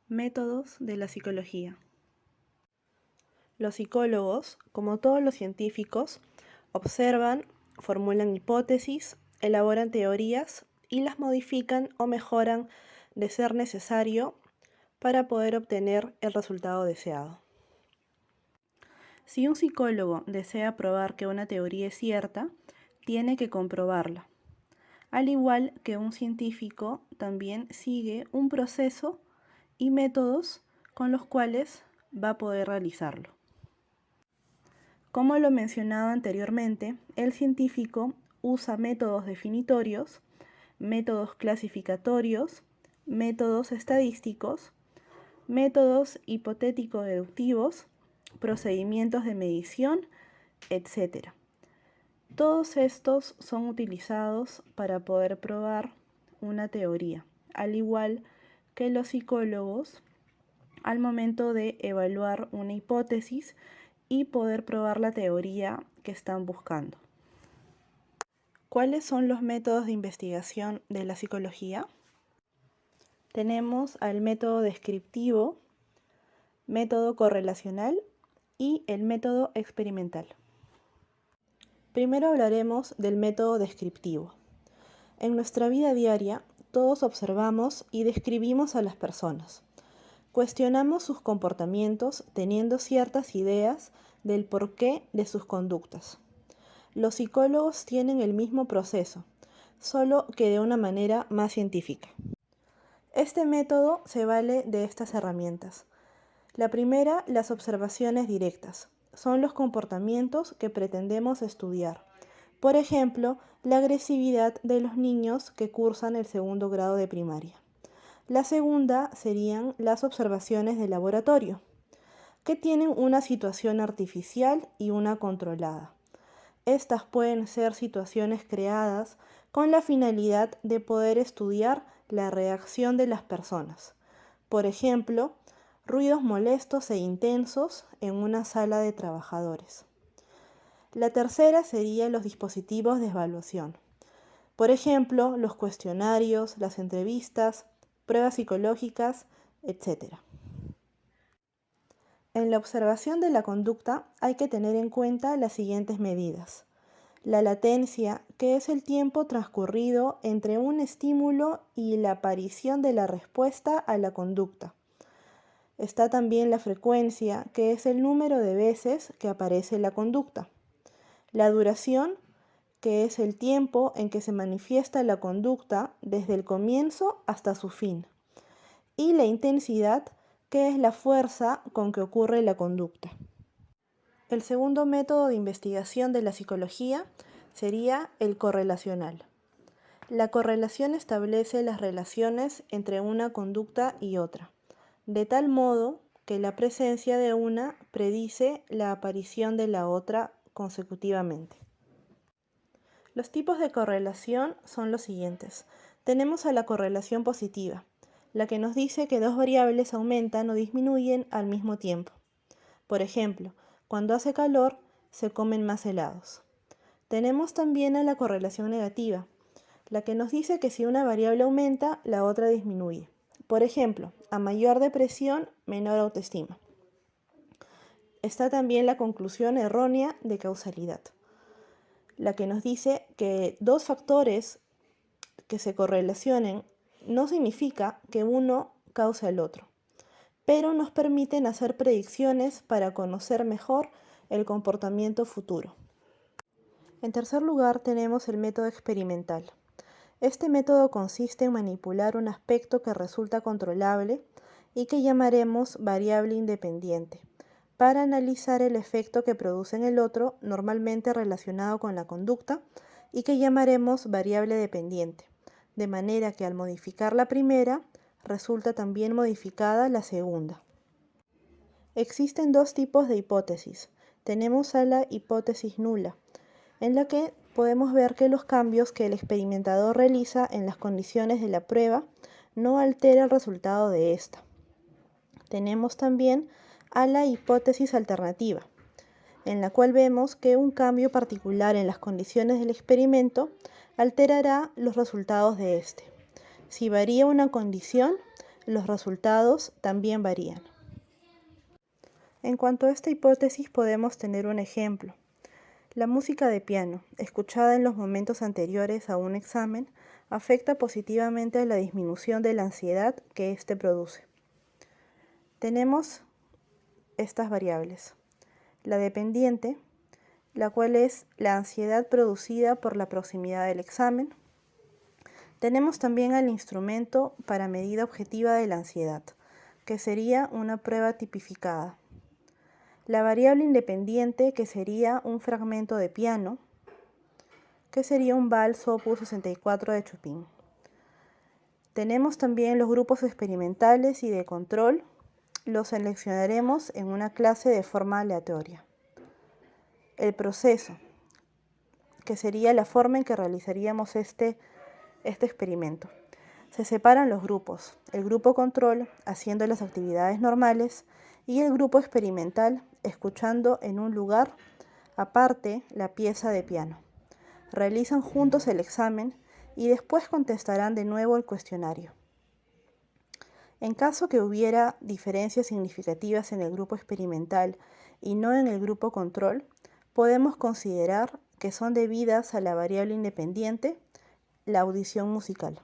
Métodos de la psicología. Los psicólogos, como todos los científicos, observan, formulan hipótesis, elaboran teorías y las modifican o mejoran de ser necesario para poder obtener el resultado deseado. Si un psicólogo desea probar que una teoría es cierta, tiene que comprobarla. Al igual que un científico, también sigue un proceso y métodos con los cuales va a poder realizarlo. Como lo mencionado anteriormente, el científico usa métodos definitorios, métodos clasificatorios, métodos estadísticos, métodos hipotético-deductivos, procedimientos de medición, etc. Todos estos son utilizados para poder probar una teoría, al igual que los psicólogos al momento de evaluar una hipótesis y poder probar la teoría que están buscando. ¿Cuáles son los métodos de investigación de la psicología? Tenemos al método descriptivo, método correlacional y el método experimental. Primero hablaremos del método descriptivo. En nuestra vida diaria, todos observamos y describimos a las personas. Cuestionamos sus comportamientos teniendo ciertas ideas del porqué de sus conductas. Los psicólogos tienen el mismo proceso, solo que de una manera más científica. Este método se vale de estas herramientas. La primera, las observaciones directas. Son los comportamientos que pretendemos estudiar. Por ejemplo, la agresividad de los niños que cursan el segundo grado de primaria. La segunda serían las observaciones de laboratorio, que tienen una situación artificial y una controlada. Estas pueden ser situaciones creadas con la finalidad de poder estudiar la reacción de las personas. Por ejemplo, ruidos molestos e intensos en una sala de trabajadores. La tercera sería los dispositivos de evaluación. Por ejemplo, los cuestionarios, las entrevistas, pruebas psicológicas, etc. En la observación de la conducta hay que tener en cuenta las siguientes medidas. La latencia, que es el tiempo transcurrido entre un estímulo y la aparición de la respuesta a la conducta. Está también la frecuencia, que es el número de veces que aparece la conducta. La duración, que es el tiempo en que se manifiesta la conducta desde el comienzo hasta su fin. Y la intensidad, que es la fuerza con que ocurre la conducta. El segundo método de investigación de la psicología sería el correlacional. La correlación establece las relaciones entre una conducta y otra, de tal modo que la presencia de una predice la aparición de la otra consecutivamente. Los tipos de correlación son los siguientes. Tenemos a la correlación positiva, la que nos dice que dos variables aumentan o disminuyen al mismo tiempo. Por ejemplo, cuando hace calor, se comen más helados. Tenemos también a la correlación negativa, la que nos dice que si una variable aumenta, la otra disminuye. Por ejemplo, a mayor depresión, menor autoestima. Está también la conclusión errónea de causalidad, la que nos dice que dos factores que se correlacionen no significa que uno cause al otro, pero nos permiten hacer predicciones para conocer mejor el comportamiento futuro. En tercer lugar, tenemos el método experimental. Este método consiste en manipular un aspecto que resulta controlable y que llamaremos variable independiente, para analizar el efecto que produce en el otro, normalmente relacionado con la conducta, y que llamaremos variable dependiente, de manera que al modificar la primera, resulta también modificada la segunda. Existen dos tipos de hipótesis. Tenemos a la hipótesis nula, en la que podemos ver que los cambios que el experimentador realiza en las condiciones de la prueba no altera el resultado de esta. Tenemos también a la hipótesis alternativa, en la cual vemos que un cambio particular en las condiciones del experimento alterará los resultados de este. Si varía una condición, los resultados también varían. En cuanto a esta hipótesis podemos tener un ejemplo. La música de piano, escuchada en los momentos anteriores a un examen, afecta positivamente a la disminución de la ansiedad que éste produce. Tenemos estas variables. La dependiente, la cual es la ansiedad producida por la proximidad del examen. Tenemos también el instrumento para medida objetiva de la ansiedad, que sería una prueba tipificada. La variable independiente, que sería un fragmento de piano, que sería un vals opus 64 de Chopin. Tenemos también los grupos experimentales y de control. Los seleccionaremos en una clase de forma aleatoria. El proceso, que sería la forma en que realizaríamos este experimento. Se separan los grupos, el grupo control haciendo las actividades normales y el grupo experimental escuchando en un lugar aparte la pieza de piano. Realizan juntos el examen y después contestarán de nuevo el cuestionario. En caso que hubiera diferencias significativas en el grupo experimental y no en el grupo control, podemos considerar que son debidas a la variable independiente, la audición musical.